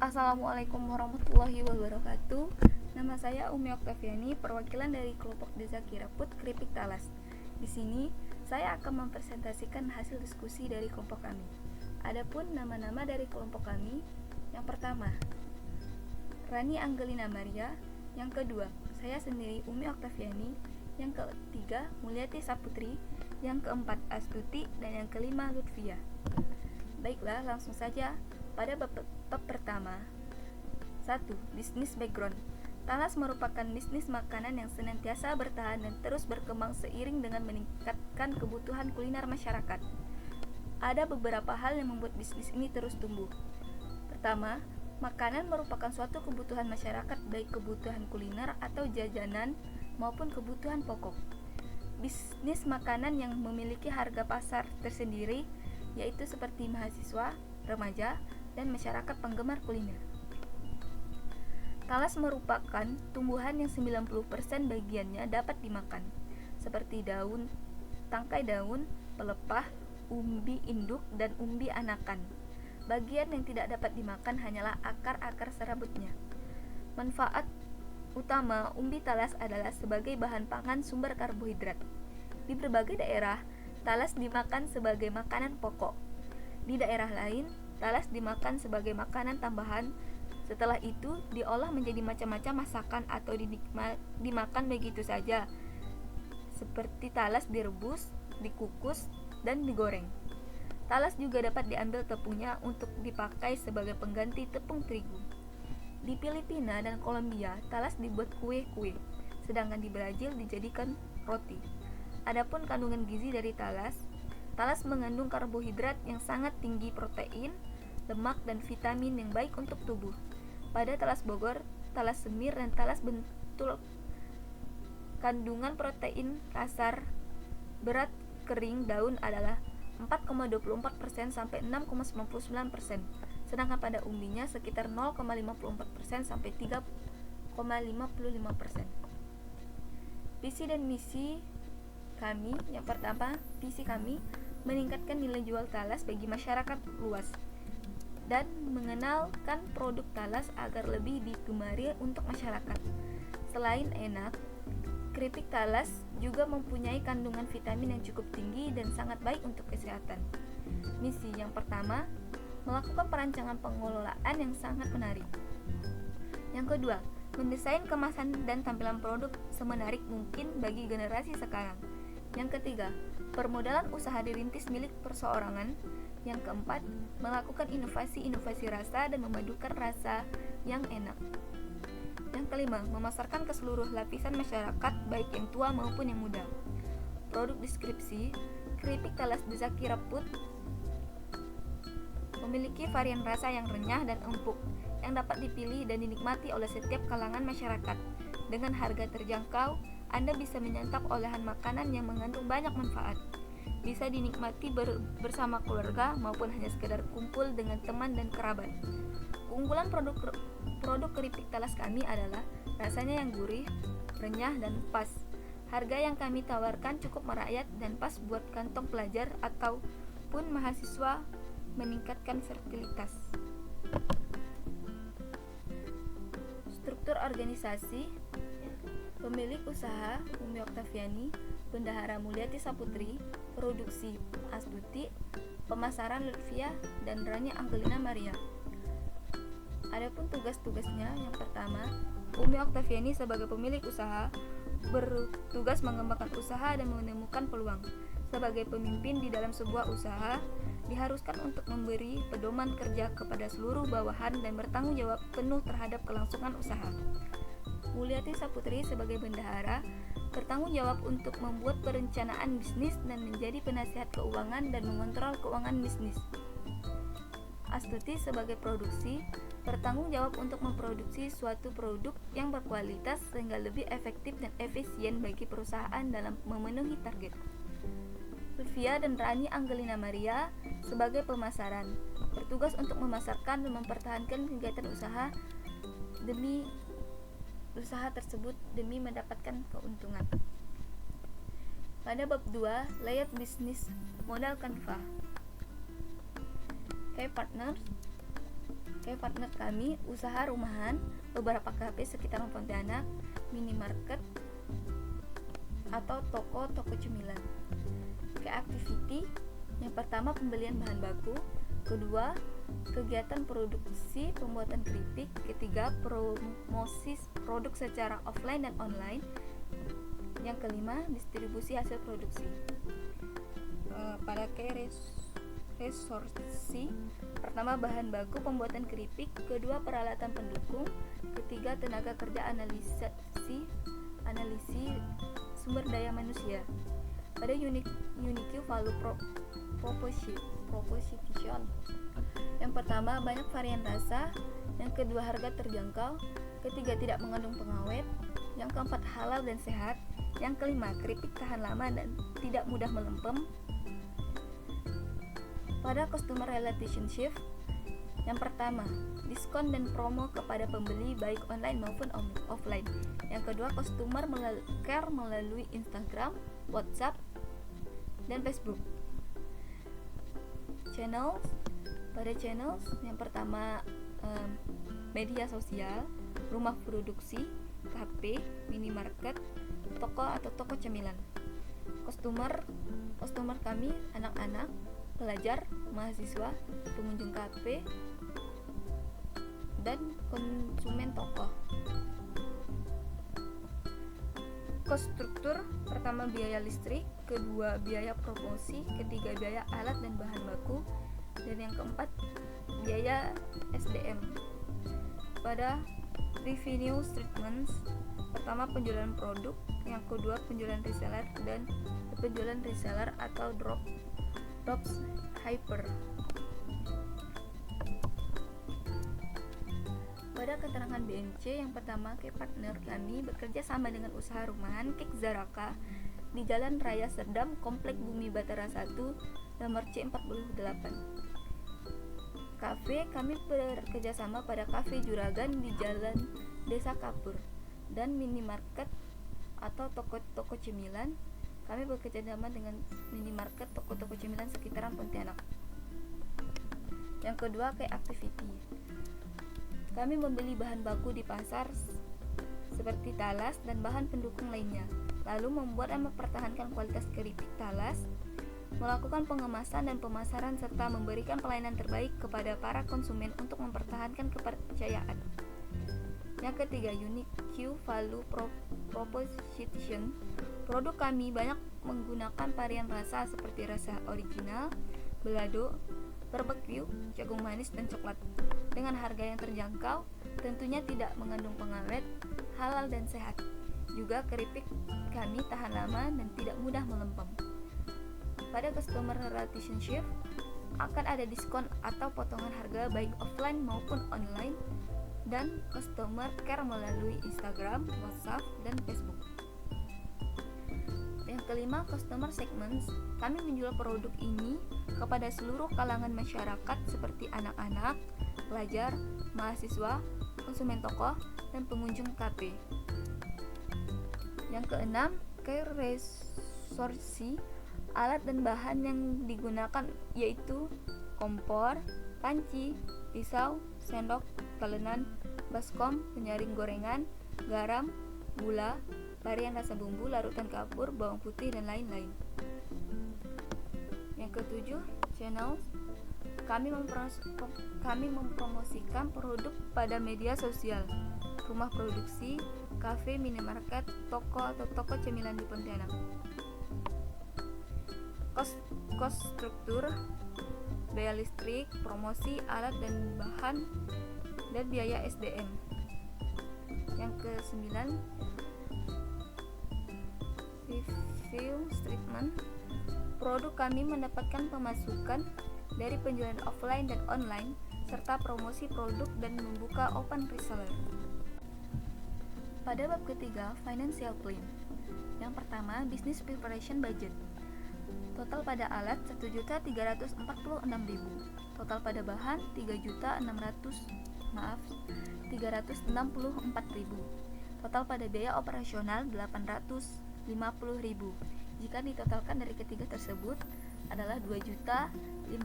Assalamualaikum warahmatullahi wabarakatuh. Nama saya Umi Oktaviani, perwakilan dari kelompok Desa Kiraput, Keripik Talas. Di sini, saya akan mempresentasikan hasil diskusi dari kelompok kami. Adapun nama-nama dari kelompok kami, yang pertama, Rani Angelina Maria. Yang kedua, saya sendiri Umi Oktaviani. Yang ketiga, Mulyati Saputri. Yang keempat, Astuti. Dan yang kelima, Lutfia. Baiklah, langsung saja pada bab pertama. 1. Bisnis background. Talas merupakan bisnis makanan yang senantiasa bertahan dan terus berkembang seiring dengan meningkatkan kebutuhan kuliner masyarakat. Ada beberapa hal yang membuat bisnis ini terus tumbuh. Pertama, makanan merupakan suatu kebutuhan masyarakat, baik kebutuhan kuliner atau jajanan maupun kebutuhan pokok. Bisnis makanan yang memiliki harga pasar tersendiri yaitu seperti mahasiswa, remaja, dan masyarakat penggemar kuliner. Talas merupakan tumbuhan yang 90% bagiannya dapat dimakan, seperti daun, tangkai daun, pelepah, umbi induk, dan umbi anakan. Bagian yang tidak dapat dimakan hanyalah akar-akar serabutnya. Manfaat utama umbi talas adalah sebagai bahan pangan sumber karbohidrat. Di berbagai daerah, talas dimakan sebagai makanan pokok. Di daerah lain, talas dimakan sebagai makanan tambahan. Setelah itu, diolah menjadi macam-macam masakan atau dimakan begitu saja. Seperti talas direbus, dikukus, dan digoreng. Talas juga dapat diambil tepungnya untuk dipakai sebagai pengganti tepung terigu. Di Filipina dan Kolombia, talas dibuat kue-kue, sedangkan di Brazil dijadikan roti. Adapun kandungan gizi dari talas mengandung karbohidrat yang sangat tinggi, protein, lemak, dan vitamin yang baik untuk tubuh. Pada talas Bogor, talas semir, dan talas bentul, kandungan protein kasar berat kering daun adalah 4,24% sampai 6,99%, sedangkan pada umbinya sekitar 0,54% sampai 3,55%. Visi dan misi kami, yang pertama, visi kami meningkatkan nilai jual talas bagi masyarakat luas dan mengenalkan produk talas agar lebih digemari untuk masyarakat. Selain enak, keripik talas juga mempunyai kandungan vitamin yang cukup tinggi dan sangat baik untuk kesehatan. Misi yang pertama, melakukan perancangan pengelolaan yang sangat menarik. Yang kedua, mendesain kemasan dan tampilan produk semenarik mungkin bagi generasi sekarang. Yang ketiga, permodalan usaha dirintis milik perseorangan. Yang keempat, melakukan inovasi rasa dan memadukan rasa yang enak. Yang kelima, memasarkan ke seluruh lapisan masyarakat, baik yang tua maupun yang muda. Produk deskripsi, keripik talas Desa Kiraput memiliki varian rasa yang renyah dan empuk, yang dapat dipilih dan dinikmati oleh setiap kalangan masyarakat. Dengan harga terjangkau, Anda bisa menyantap olahan makanan yang mengandung banyak manfaat. Bisa dinikmati bersama keluarga maupun hanya sekedar kumpul dengan teman dan kerabat. Keunggulan produk keripik talas kami adalah rasanya yang gurih, renyah, dan pas. Harga yang kami tawarkan cukup merakyat dan pas buat kantong pelajar ataupun mahasiswa meningkatkan fertilitas. Struktur organisasi: pemilik usaha Umi Oktaviani, bendahara Mulyati Saputri, produksi Astuti, pemasaran Lutfia, dan Rani Angelina Maria. Adapun tugas-tugasnya, yang pertama, Umi Oktaviani sebagai pemilik usaha bertugas mengembangkan usaha dan menemukan peluang. Sebagai pemimpin di dalam sebuah usaha, diharuskan untuk memberi pedoman kerja kepada seluruh bawahan dan bertanggung jawab penuh terhadap kelangsungan usaha. Mulyati Saputri sebagai bendahara bertanggung jawab untuk membuat perencanaan bisnis dan menjadi penasihat keuangan dan mengontrol keuangan bisnis. Astuti sebagai produksi bertanggung jawab untuk memproduksi suatu produk yang berkualitas sehingga lebih efektif dan efisien bagi perusahaan dalam memenuhi target. Lutfia dan Rani Angelina Maria sebagai pemasaran bertugas untuk memasarkan dan mempertahankan kegiatan usaha tersebut demi mendapatkan keuntungan. Pada bab 2, layout bisnis modal Canva. Key partners: Kayak partner kami, usaha rumahan, beberapa kafe sekitaran Pontianak, minimarket, atau toko cemilan. Kayak activity, yang pertama pembelian bahan baku, kedua kegiatan produksi pembuatan keripik, ketiga promosi produk secara offline dan online, yang kelima distribusi hasil produksi. Pada resorsi, pertama bahan baku pembuatan keripik, kedua peralatan pendukung, ketiga tenaga kerja analisis sumber daya manusia. Pada unique value proposition, yang pertama banyak varian rasa, yang kedua harga terjangkau, ketiga tidak mengandung pengawet, yang keempat halal dan sehat, yang kelima keripik tahan lama dan tidak mudah melempem. Pada customer relationship, yang pertama diskon dan promo kepada pembeli baik online maupun offline, yang kedua customer care melalui Instagram, WhatsApp, dan Facebook. Pada channels, yang pertama media sosial, rumah produksi, kafe, minimarket, toko atau toko cemilan. Customer kami anak-anak, pelajar, mahasiswa, pengunjung kafe, dan konsumen toko. Cost struktur, pertama biaya listrik, kedua biaya promosi, ketiga biaya alat dan bahan baku, dan yang keempat biaya SDM. Pada revenue statements, pertama penjualan produk, yang kedua penjualan reseller dan penjualan reseller atau dropshipper. Pada keterangan BNC, yang pertama Kek partner kami bekerja sama dengan usaha rumahan Kek Zaraka di Jalan Raya Serdam, Komplek Bumi Batara 1, nomor C48. Kafe, kami bekerja sama pada Kafe Juragan di Jalan Desa Kapur, dan minimarket atau toko-toko cemilan, kami bekerja sama dengan minimarket, toko-toko cemilan sekitaran Pontianak. Yang kedua kayak activity, kami membeli bahan baku di pasar seperti talas dan bahan pendukung lainnya, lalu membuat dan mempertahankan kualitas keripik talas, melakukan pengemasan dan pemasaran, serta memberikan pelayanan terbaik kepada para konsumen untuk mempertahankan kepercayaan. Yang ketiga, unique value proposition. Produk kami banyak menggunakan varian rasa seperti rasa original, balado, barbecue, jagung manis, dan coklat, dengan harga yang terjangkau, tentunya tidak mengandung pengawet, halal dan sehat. Juga keripik kami tahan lama dan tidak mudah melempem. Pada customer relationship, akan ada diskon atau potongan harga baik offline maupun online, dan customer care melalui Instagram, WhatsApp, dan Facebook. Yang kelima, customer segments. Kami menjual produk ini kepada seluruh kalangan masyarakat seperti anak-anak, pelajar, mahasiswa, konsumen toko, dan pengunjung kafe. Yang keenam, care resorsi. Alat dan bahan yang digunakan yaitu kompor, panci, pisau, sendok, talenan, baskom, penyaring gorengan, garam, gula, varian rasa bumbu, larutan kapur, bawang putih, dan lain-lain. Yang ketujuh, channels. Kami mempromosikan produk pada media sosial, rumah produksi, kafe, minimarket, toko atau toko cemilan di Pontianak. Cost struktur, biaya listrik, promosi, alat dan bahan, dan biaya SDM. Yang ke-9, review statement. Produk kami mendapatkan pemasukan dari penjualan offline dan online, serta promosi produk dan membuka open reseller. Pada bab ketiga, financial plan. Yang pertama, business preparation budget. Total pada alat 1.346.000, total pada bahan 364.000, total pada biaya operasional 850.000. Jika ditotalkan dari ketiga tersebut adalah 2.560.000.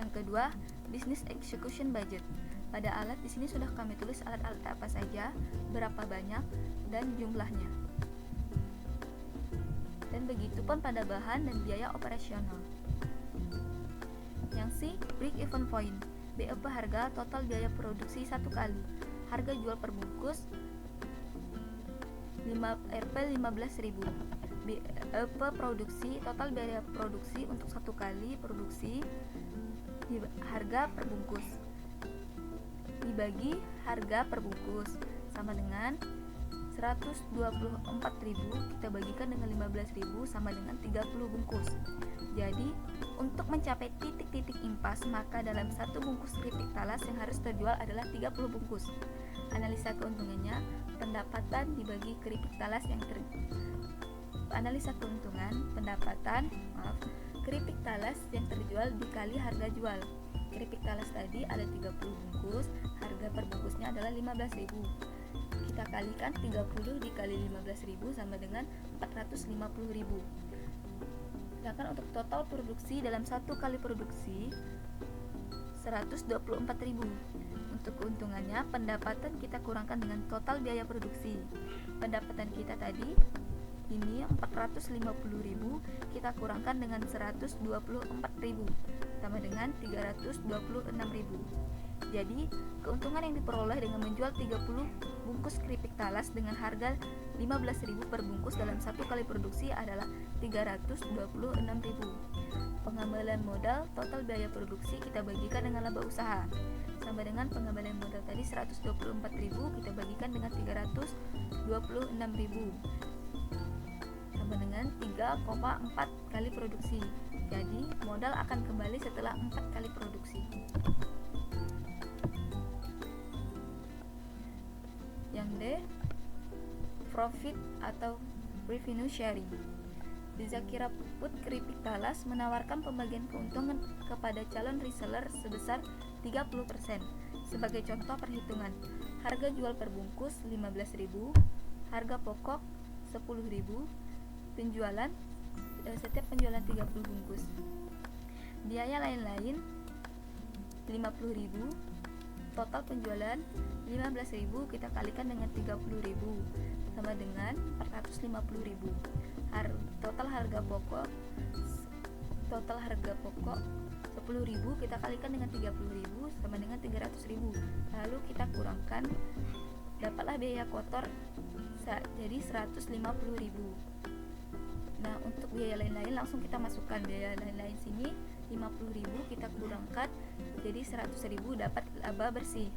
Yang kedua, business execution budget. Pada alat di sini sudah kami tulis alat-alat apa saja, berapa banyak, dan jumlahnya. Dan begitu pun pada bahan dan biaya operasional. Yang C, break even point. BEP harga total biaya produksi satu kali. Harga jual per bungkus Rp 15.000. BEP produksi total biaya produksi untuk satu kali produksi harga per bungkus dibagi harga per bungkus sama dengan 124.000 kita bagikan dengan 15.000 sama dengan 30 bungkus. Jadi untuk mencapai titik-titik impas maka dalam satu bungkus keripik talas yang harus terjual adalah 30 bungkus. Analisa keuntungannya, pendapatan dibagi keripik talas yang analisa keuntungan, keripik talas yang terjual dikali harga jual. Keripik talas tadi ada 30 bungkus, harga per bungkusnya adalah 15.000. Kita kalikan 30 dikali 15.000 sama dengan 450.000. Sedangkan untuk total produksi dalam satu kali produksi 124.000. Untuk keuntungannya, pendapatan kita kurangkan dengan total biaya produksi. Pendapatan kita tadi ini 450.000 kita kurangkan dengan 124.000 sama dengan 326.000. Jadi keuntungan yang diperoleh dengan menjual 30 bungkus keripik talas dengan harga 15.000 per bungkus dalam satu kali produksi adalah 326.000. Pengembalian modal total biaya produksi kita bagikan dengan laba usaha sama dengan pengembalian modal tadi 124.000 kita bagikan dengan 326.000 sama dengan 3,4 kali produksi. Jadi modal akan kembali setelah 4 kali produksi. Yang D, profit atau revenue sharing. Di Zakira Food Keripik Talas menawarkan pembagian keuntungan kepada calon reseller sebesar 30%. Sebagai contoh perhitungan, harga jual per bungkus 15.000, harga pokok 10.000, penjualan setiap penjualan 30 bungkus. Biaya lain-lain 50.000, total penjualan 15.000 kita kalikan dengan 30.000 sama dengan 450.000. Total harga pokok 10.000 kita kalikan dengan 30.000 sama dengan 300.000. Lalu kita kurangkan, dapatlah biaya kotor jadi 150.000. Nah, untuk biaya lain-lain langsung kita masukkan. Biaya lain-lain sini 50.000 kita kurangkan jadi 100.000, dapat laba bersih.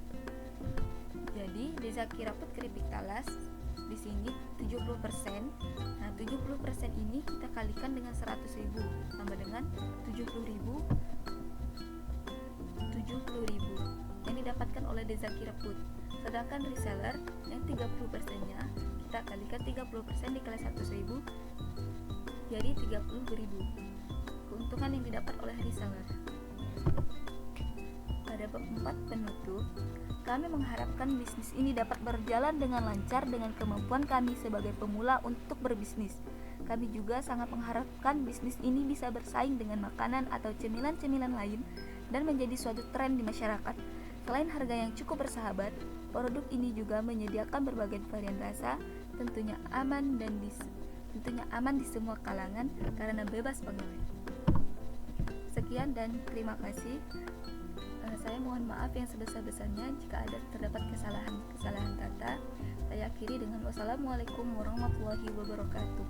Jadi di Zakira Food Keripik Talas di sini 70%. Nah, 70% ini kita kalikan dengan 100.000 sama dengan 70.000 yang didapatkan oleh Zakira Food. Sedangkan reseller yang 30%-nya kita kalikan 30% dikali 100.000 jadi 30.000 keuntungan yang didapat oleh reseller. Pada bab 4 penutup, kami mengharapkan bisnis ini dapat berjalan dengan lancar dengan kemampuan kami sebagai pemula untuk berbisnis. Kami juga sangat mengharapkan bisnis ini bisa bersaing dengan makanan atau cemilan-cemilan lain dan menjadi suatu tren di masyarakat. Selain harga yang cukup bersahabat, produk ini juga menyediakan berbagai varian rasa, tentunya aman di semua kalangan karena bebas pengawet. Sekian dan terima kasih. Saya mohon maaf yang sebesar-besarnya jika ada terdapat kesalahan kata. Saya akhiri dengan wassalamualaikum warahmatullahi wabarakatuh.